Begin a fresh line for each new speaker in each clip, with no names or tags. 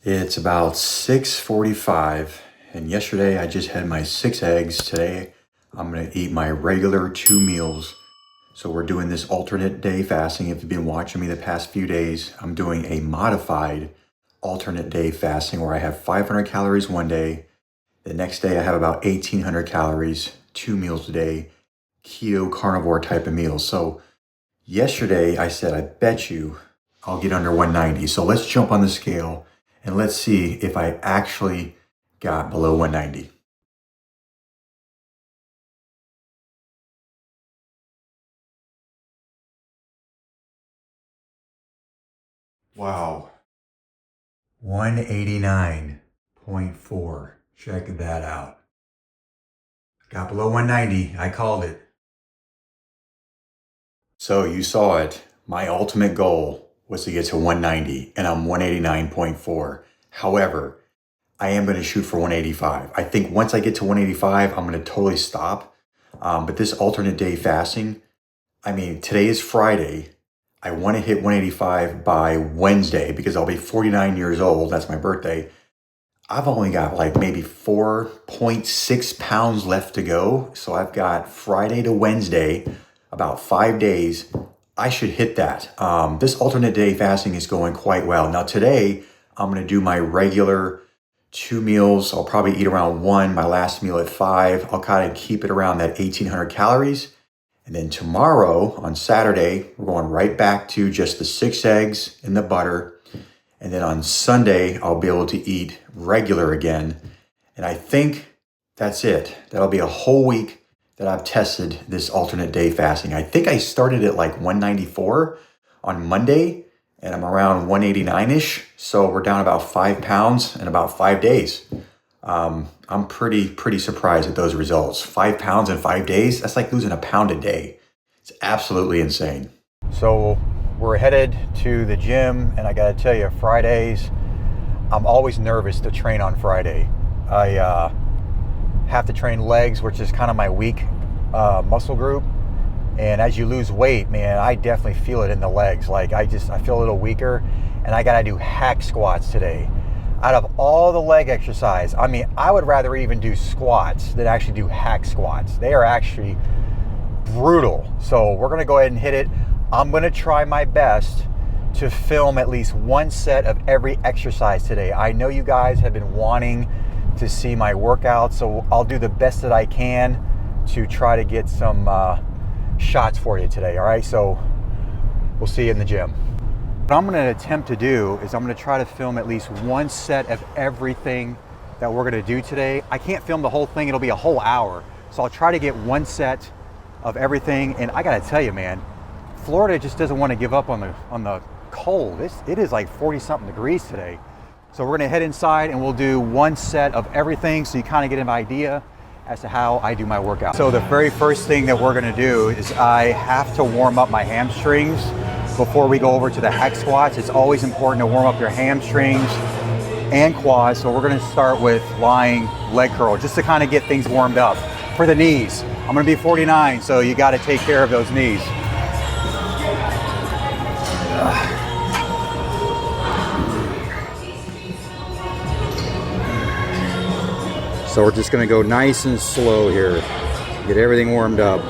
It's about 6:45, and yesterday I just had my 6 eggs. Today I'm gonna eat my regular 2 meals. So we're doing this alternate day fasting. If you've been watching me the past few days, I'm doing a modified alternate day fasting where I have 500 calories one day. The next day I have about 1,800 calories, 2 meals a day, keto carnivore type of meals. So yesterday I said, I bet you I'll get under 190. So let's jump on the scale and let's see if I actually got below 190. Wow. 189.4. Check that out. Got below 190. I called it. So you saw it. My ultimate goal was to get to 190, and I'm 189.4. However, I am going to shoot for 185. I think once I get to 185, I'm going to totally stop. But this alternate day fasting, I mean, today is Friday. I want to hit 185 by Wednesday because I'll be 49 years old. That's my birthday. I've only got like maybe 4.6 pounds left to go. So I've got Friday to Wednesday, about 5 days. I should hit that. This alternate day fasting is going quite well. Now today, I'm going to do my regular 2 meals. I'll probably eat around 1, my last meal at 5. I'll kind of keep it around that 1,800 calories. And then tomorrow, on Saturday, we're going right back to just the 6 eggs and the butter. And then on Sunday, I'll be able to eat regular again. And I think that's it. That'll be a whole week that I've tested this alternate day fasting. I think I started at like 194 on Monday, and I'm around 189-ish. So we're down about 5 pounds in about 5 days. I'm pretty surprised at those results. 5 pounds in 5 days, that's like losing a pound a day. It's absolutely insane. So we're headed to the gym, and I gotta tell you, Fridays, I'm always nervous to train on Friday. I have to train legs, which is kind of my weak muscle group. And as you lose weight, man, I definitely feel it in the legs. Like I feel a little weaker, and I gotta do hack squats today. Out of all the leg exercise, I mean, I would rather even do squats than actually do hack squats. They are actually brutal. So we're gonna go ahead and hit it. I'm gonna try my best to film at least one set of every exercise today. I know you guys have been wanting to see my workout, so I'll do the best that I can to try to get some shots for you today, all right? So we'll see you in the gym. What I'm gonna attempt to do is I'm gonna try to film at least one set of everything that we're gonna do today. I can't film the whole thing, it'll be a whole hour. So I'll try to get one set of everything. And I gotta tell you, man, Florida just doesn't wanna give up on the cold. It is like 40 something degrees today. So we're gonna head inside and we'll do one set of everything so you kind of get an idea as to how I do my workout. So the very first thing that we're gonna do is I have to warm up my hamstrings before we go over to the hack squats. It's always important to warm up your hamstrings and quads. So we're gonna start with lying leg curl just to kind of get things warmed up. For the knees, I'm gonna be 49, so you gotta take care of those knees. So we're just gonna go nice and slow here, get everything warmed up.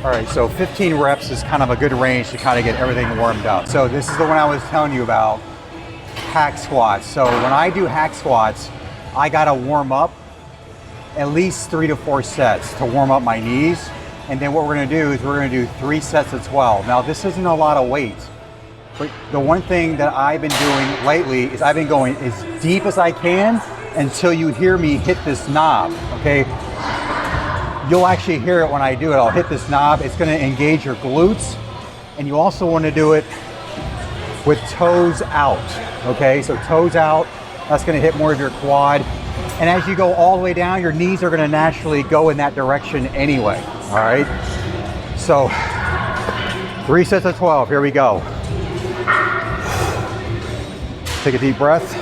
All right, so 15 reps is kind of a good range to kind of get everything warmed up. So this is the one I was telling you about, hack squats. So when I do hack squats, I gotta warm up at least 3 to 4 sets to warm up my knees. And then what we're gonna do is we're gonna do 3 sets of 12. Now this isn't a lot of weight, but the one thing that I've been doing lately is I've been going as deep as I can until you hear me hit this knob, okay? You'll actually hear it when I do it. I'll hit this knob. It's gonna engage your glutes. And you also wanna do it with toes out, okay? So toes out, that's gonna hit more of your quad.
And as you go all the way down, your knees are gonna naturally go in that direction anyway, all right? So 3 sets of 12, here we go. Take a deep breath.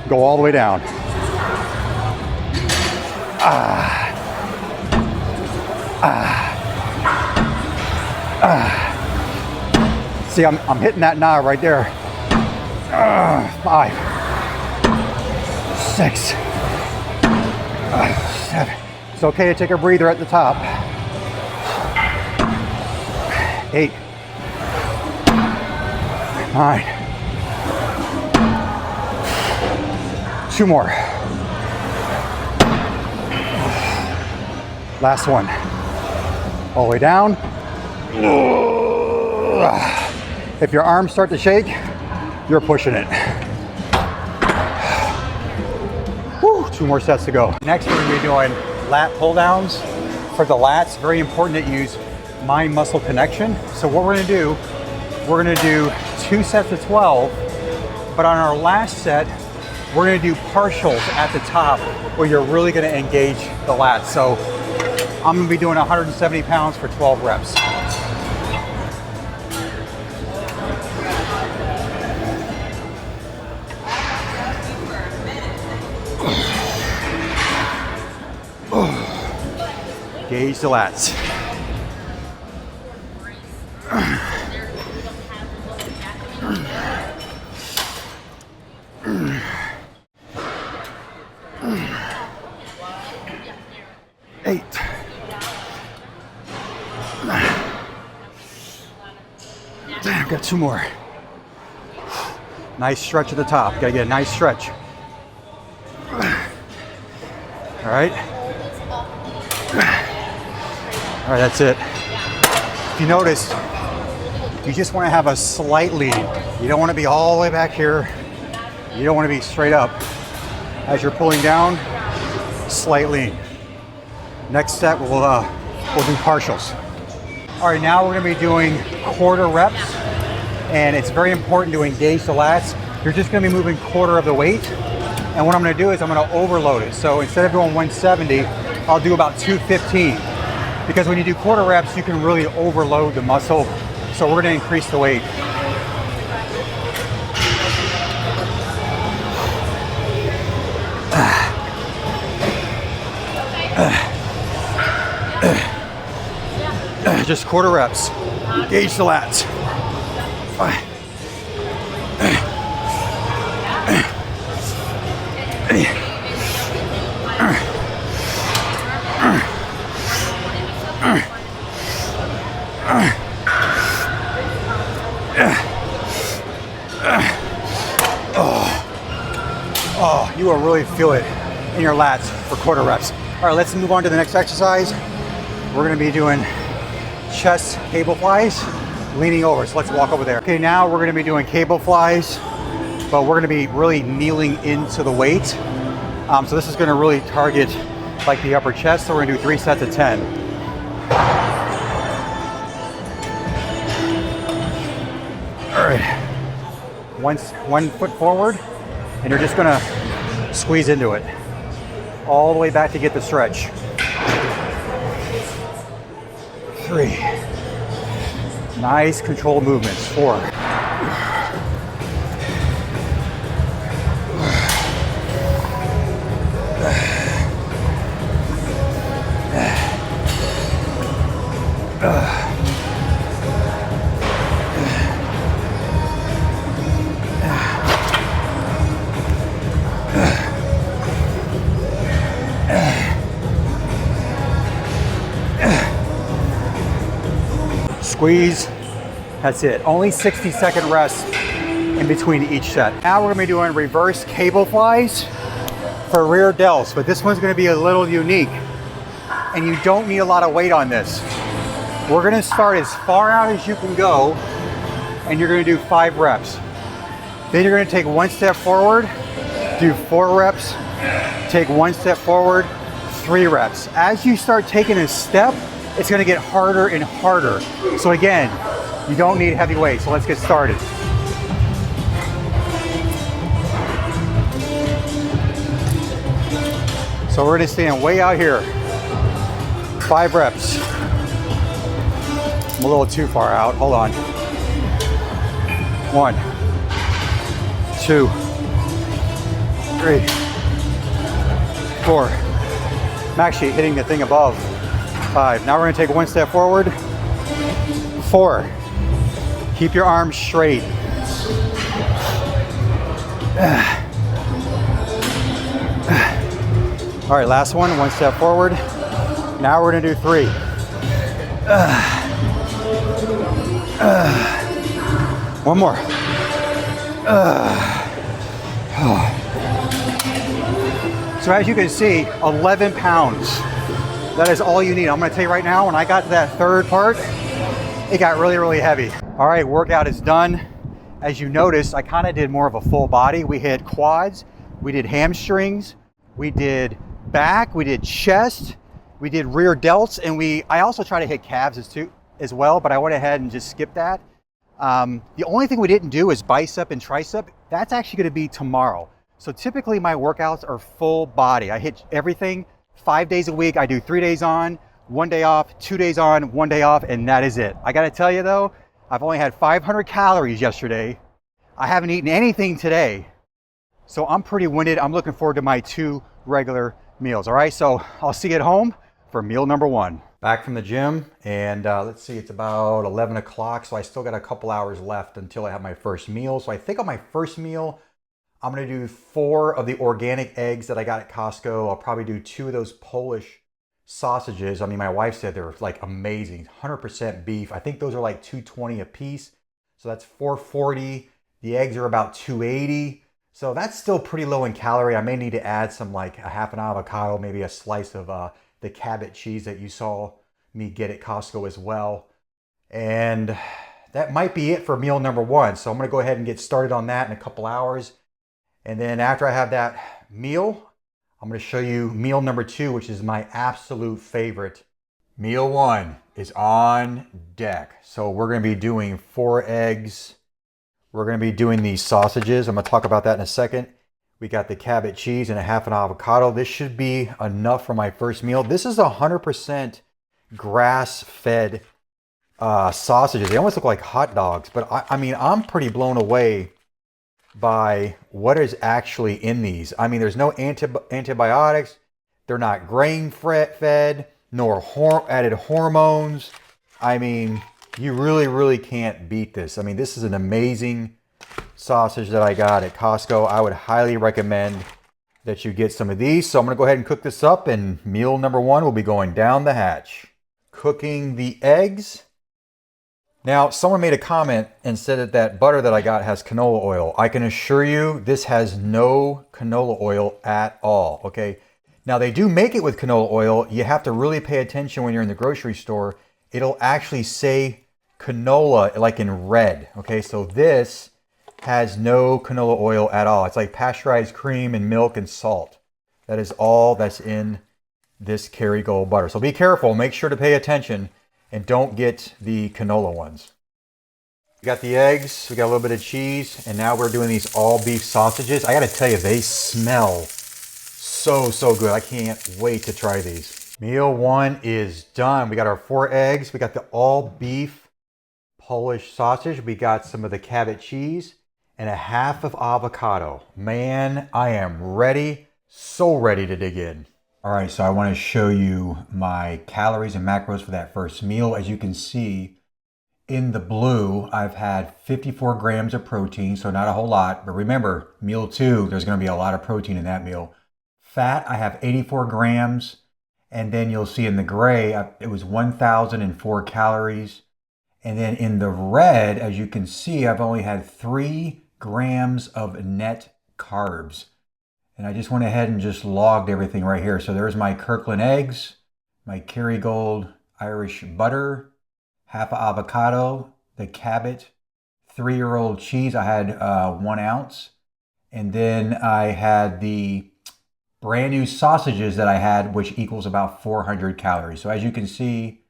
Go all the way down. See, I'm hitting that knob right there. 5, 6, 7. It's okay to take a breather at the top. 8, 9. 2 more. Last one. All the way down. If your arms start to shake, you're pushing it. Woo, 2 more sets to go. Next, we're gonna be doing lat pull downs. For the lats, very important that you use mind-muscle connection. So what we're gonna do, we're gonna do 2 sets of 12, but on our last set, we're gonna do partials at the top where you're really gonna engage the lats. So I'm gonna be doing 170 pounds for 12 reps. Engage the lats. 8. 9. Damn, got 2 more. Nice stretch at the top. Gotta get a nice stretch. All right. All right, that's it. If you notice, you just want to have a slight lean. You don't want to be all the way back here. You don't want to be straight up. As you're pulling down, slight lean. Next set, we'll do partials. All right, now we're gonna be doing quarter reps, and it's very important to engage the lats. You're just gonna be moving quarter of the weight, and what I'm gonna do is I'm gonna overload it. So instead of doing 170, I'll do about 215. Because when you do quarter reps, you can really overload the muscle. So we're gonna increase the weight. Just quarter reps. Engage the lats. 5. 8. Oh, you will really feel it in your lats for quarter reps. All right, let's move on to the next exercise. We're gonna be doing chest cable flies, leaning over. So let's walk over there. Okay, now we're gonna be doing cable flies, but we're gonna be really kneeling into the weight. So this is gonna really target like the upper chest. So we're gonna do 3 sets of 10. All right, one foot forward, and you're just gonna squeeze into it. All the way back to get the stretch. 3. Nice controlled movements. 4. 'Squeeze. That's it. Only 60-second rest in between each set. Now we're gonna be doing reverse cable flies for rear delts, but this one's gonna be a little unique, and you don't need a lot of weight on this. We're gonna start as far out as you can go, and you're gonna do 5 reps. Then you're gonna take 1 step forward, do 4 reps, take 1 step forward, 3 reps. As you start taking a step, it's gonna get harder and harder. So again, you don't need heavy weight, so let's get started. So we're gonna stand way out here. 5 reps. I'm a little too far out, hold on. 1, 2, 3, 4. I'm actually hitting the thing above. 5. Now we're gonna take 1 step forward. 4. Keep your arms straight. All right, last one, 1 step forward. Now we're gonna do 3. One more. So as you can see, 11 pounds. That is all you need. I'm gonna tell you right now, when I got to that third part, it got really, really heavy. All right, workout is done. As you noticed, I kind of did more of a full body. We hit quads, we did hamstrings, we did back, we did chest, we did rear delts, and I also try to hit calves as well, but I went ahead and just skipped that. The only thing we didn't do is bicep and tricep. That's actually gonna be tomorrow. So typically my workouts are full body. I hit everything 5 days a week. I do 3 days on, 1 day off, 2 days on, 1 day off, and that is it. I gotta tell you though, I've only had 500 calories yesterday. I haven't eaten anything today. So I'm pretty winded. I'm looking forward to my 2 regular meals. All right, so I'll see you at home for meal number 1. Back from the gym, and let's see, it's about 11 o'clock, so I still got a couple hours left until I have my first meal. So I think on my first meal, I'm gonna do 4 of the organic eggs that I got at Costco. I'll probably do 2 of those Polish sausages. I mean, my wife said they're like amazing, 100% beef. I think those are like $2.20 a piece. So that's $4.40. The eggs are about $2.80. So that's still pretty low in calorie. I may need to add some, like a half an avocado, maybe a slice of the Cabot cheese that you saw me get at Costco as well. And that might be it for meal number 1. So I'm gonna go ahead and get started on that in a couple hours. And then after I have that meal, I'm gonna show you meal number 2, which is my absolute favorite. Meal 1 is on deck. So we're gonna be doing 4 eggs. We're gonna be doing these sausages. I'm gonna talk about that in a second. We got the Cabot cheese and a half an avocado. This should be enough for my first meal. This is 100% grass-fed sausages. They almost look like hot dogs, but I mean, I'm pretty blown away by what is actually in these. I mean, there's no antibiotics. They're not grain-fed, nor added hormones. I mean, you really, really can't beat this. I mean, this is an amazing sausage that I got at Costco. I would highly recommend that you get some of these. So I'm gonna go ahead and cook this up, and meal number 1 will be going down the hatch. Cooking the eggs. Now, someone made a comment and said that that butter that I got has canola oil. I can assure you this has no canola oil at all, okay? Now, they do make it with canola oil. You have to really pay attention when you're in the grocery store. It'll actually say canola like in red, okay? So this has no canola oil at all. It's like pasteurized cream and milk and salt. That is all that's in this Kerrygold butter. So be careful, make sure to pay attention and don't get the canola ones. We got the eggs, we got a little bit of cheese, and now we're doing these all beef sausages. I gotta tell you, they smell so good. I can't wait to try these. Meal 1 is done. We got our 4 eggs, we got the all beef Polish sausage, we got some of the Cabot cheese, and a half of avocado. Man, I am ready, so ready to dig in. All right, so I want to show you my calories and macros for that first meal. As you can see, in the blue, I've had 54 grams of protein, so not a whole lot. But remember, meal 2, there's going to be a lot of protein in that meal. Fat, I have 84 grams. And then you'll see in the gray, it was 1,004 calories. And then in the red, as you can see, I've only had 3 grams of net carbs. And I just went ahead and just logged everything right here. So there's my Kirkland eggs, my Kerrygold Irish butter, half an avocado, the Cabot 3-year-old cheese. I had 1 ounce. And then I had the brand new sausages that I had, which equals about 400 calories. So as you can see,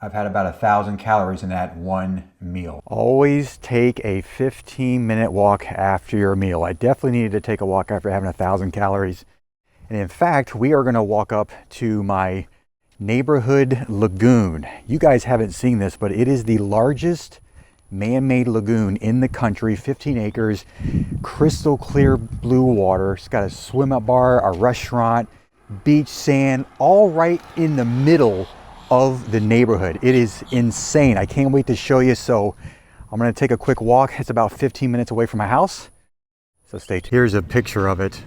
I've had about 1,000 calories in that 1 meal. Always take a 15-minute walk after your meal. I definitely needed to take a walk after having 1,000 calories. And in fact, we are gonna walk up to my neighborhood lagoon. You guys haven't seen this, but it is the largest man-made lagoon in the country, 15 acres, crystal clear blue water. It's got a swim up bar, a restaurant, beach, sand, all right in the middle of the neighborhood. It is insane. I can't wait to show you. So I'm gonna take a quick walk. It's about 15 minutes away from my house. So stay tuned. Here's a picture of it.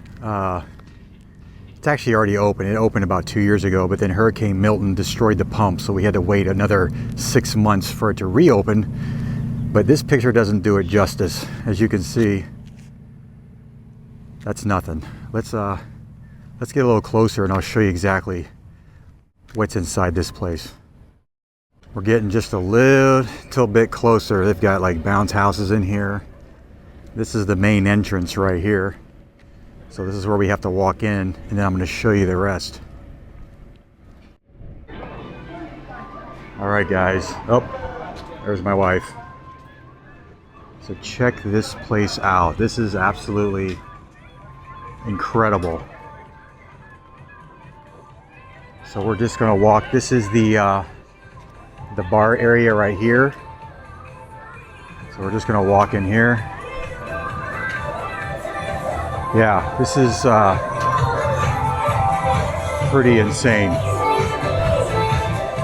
It's actually already open. It opened about 2 years ago, but then Hurricane Milton destroyed the pump, so we had to wait another 6 months for it to reopen. But this picture doesn't do it justice. As you can see, that's nothing. Let's get a little closer and I'll show you exactly what's inside this place. We're getting just a little bit closer. They've got like bounce houses in here. This is the main entrance right here. So this is where we have to walk in, and then I'm going to show you the rest. All right, guys. Oh, there's my wife. So check this place out. This is absolutely incredible. So we're just going to walk. This is the bar area right here. So we're just going to walk in here. Yeah, this is pretty insane.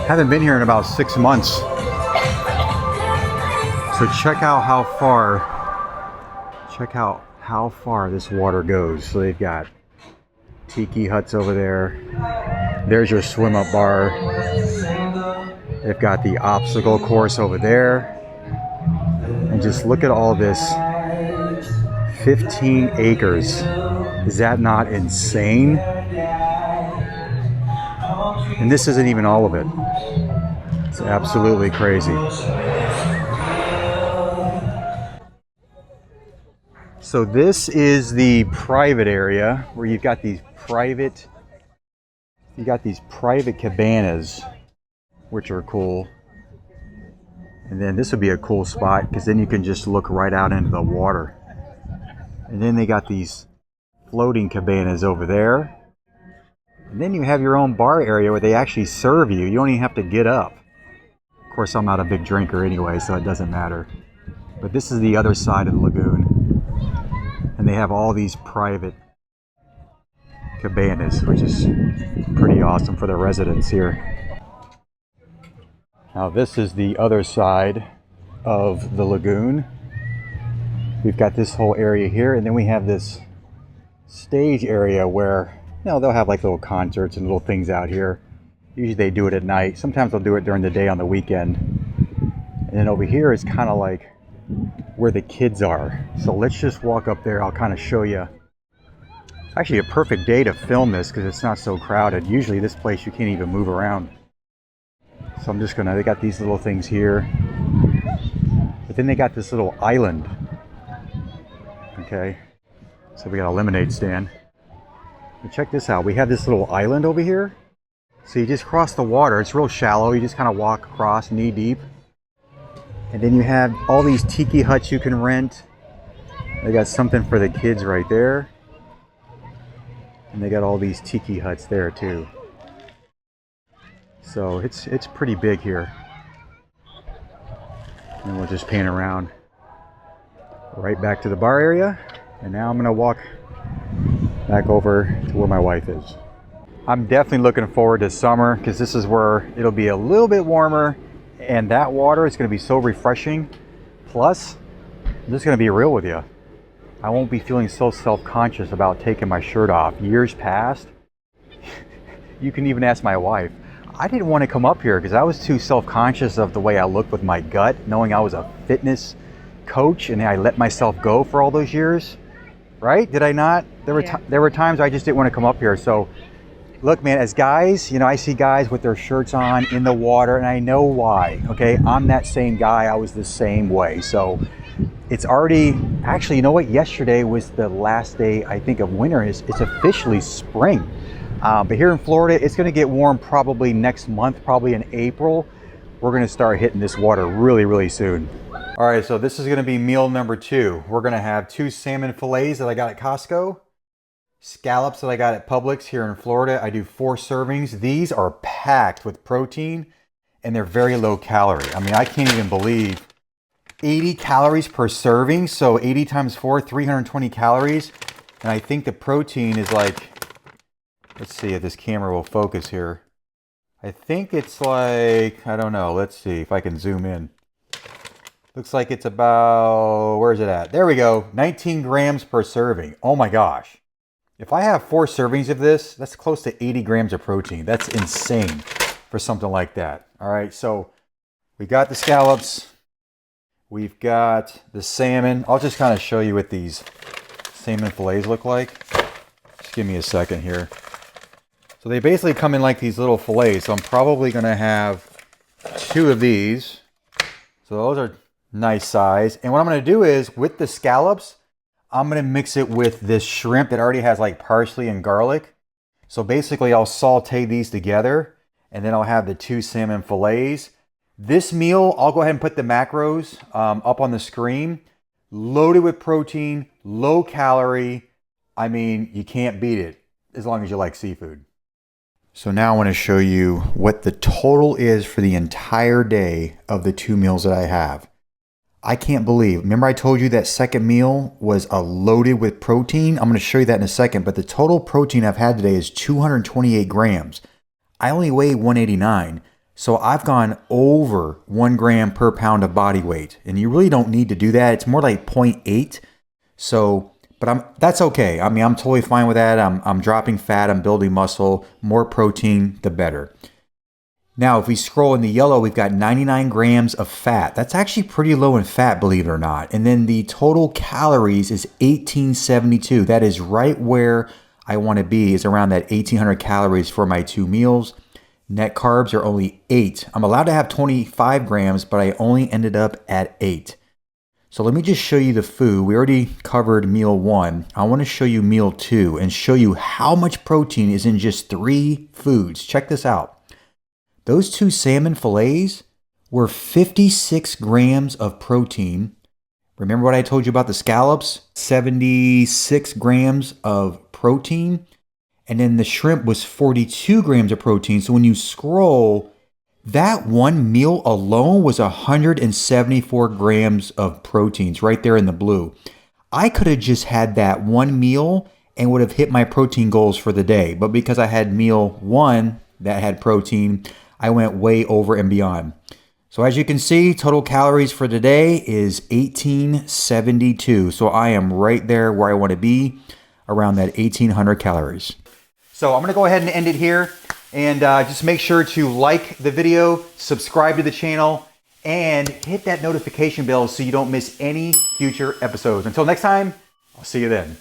Haven't been here in about 6 months. So check out how far this water goes. So they've got tiki huts over there. There's your swim up bar. They've got the obstacle course over there. And just look at all this. 15 acres. Is that not insane? And this isn't even all of it. It's absolutely crazy. So this is the private area where you've got these private cabanas, which are cool. And then this would be a cool spot because then you can just look right out into the water. And then they got these floating cabanas over there. And then you have your own bar area where they actually serve you. You don't even have to get up. Of course, I'm not a big drinker anyway, so it doesn't matter. But this is the other side of the lagoon. And they have all these private cabanas, which is pretty awesome for the residents here. Now this is the other side of the lagoon. We've got this whole area here, and then we have this stage area where, you know, they'll have like little concerts and little things out here. Usually they do it at night. Sometimes they'll do it during the day on the weekend. And then over here is kind of like where the kids are. So let's just walk up there. I'll kind of show you. It's actually a perfect day to film this because it's not so crowded. Usually this place you can't even move around. So I'm just gonna, they got these little things here. But then they got this little island. Okay, so we got a lemonade stand. But check this out. We have this little island over here. So you just cross the water. It's real shallow. You just kind of walk across knee deep. And then you have all these tiki huts you can rent. They got something for the kids right there. And they got all these tiki huts there too. So it's pretty big here. And we'll just pan around. Right back to the bar area, and now I'm gonna walk back over to where my wife is. I'm definitely looking forward to summer because this is where it'll be a little bit warmer, and that water is gonna be so refreshing. Plus, I'm just gonna be real with you. I won't be feeling so self-conscious about taking my shirt off. Years past, you can even ask my wife. I didn't want to come up here because I was too self-conscious of the way I looked with my gut, knowing I was a fitness coach and I let myself go for all those years, right? Did I not? There were times I just didn't want to come up here. So look, man, as guys, you know, I see guys with their shirts on in the water, and I know why. Okay, I'm that same guy. I was the same way. So it's already, actually, you know what? Yesterday was the last day, I think, of winter. It's officially spring. But here in Florida, it's going to get warm probably next month, probably in April. We're going to start hitting this water really, really soon. All right, so this is going to be meal number 2. We're going to have 2 salmon fillets that I got at Costco. scallops that I got at Publix here in Florida. I do 4 servings. These are packed with protein and they're very low calorie. I mean, I can't even believe 80 calories per serving. So 80 times 4, 320 calories. And I think the protein is like, let's see if this camera will focus here. I think it's like, I don't know. Let's see if I can zoom in. Looks like it's about, where is it at? There we go, 19 grams per serving. Oh my gosh. If I have 4 servings of this, that's close to 80 grams of protein. That's insane for something like that. All right, so we got the scallops. We've got the salmon. I'll just kind of show you what these salmon fillets look like. Just give me a second here. So they basically come in like these little fillets. So I'm probably gonna have 2 of these. So those are nice size. And what I'm gonna do is, with the scallops, I'm gonna mix it with this shrimp that already has like parsley and garlic. So basically I'll saute these together and then I'll have the 2 salmon fillets. This meal, I'll go ahead and put the macros up on the screen. Loaded with protein, low calorie. I mean, you can't beat it as long as you like seafood. So now I want to show you what the total is for the entire day of the 2 meals that I have. I can't believe, remember I told you that second meal was loaded with protein? I'm going to show you that in a second, but the total protein I've had today is 228 grams. I only weigh 189, so I've gone over 1 gram per pound of body weight. And you really don't need to do that. It's more like 0.8. So, but that's okay. I mean, I'm totally fine with that. I'm dropping fat, I'm building muscle. More protein, the better. Now, if we scroll in the yellow, we've got 99 grams of fat. That's actually pretty low in fat, believe it or not. And then the total calories is 1872. That is right where I want to be, is around that 1800 calories for my 2 meals. Net carbs are only 8. I'm allowed to have 25 grams, but I only ended up at 8. So let me just show you the food. We already covered meal 1. I want to show you meal 2 and show you how much protein is in just 3 foods. Check this out. Those 2 salmon fillets were 56 grams of protein. Remember what I told you about the scallops? 76 grams of protein. And then the shrimp was 42 grams of protein. So when you scroll, that one meal alone was 174 grams of proteins right there in the blue. I could have just had that one meal and would have hit my protein goals for the day. But because I had meal 1 that had protein, I went way over and beyond. So as you can see, total calories for today is 1872. So I am right there where I want to be, around that 1800 calories. So I'm going to go ahead and end it here. And just make sure to like the video, subscribe to the channel, and hit that notification bell so you don't miss any future episodes. Until next time, I'll see you then.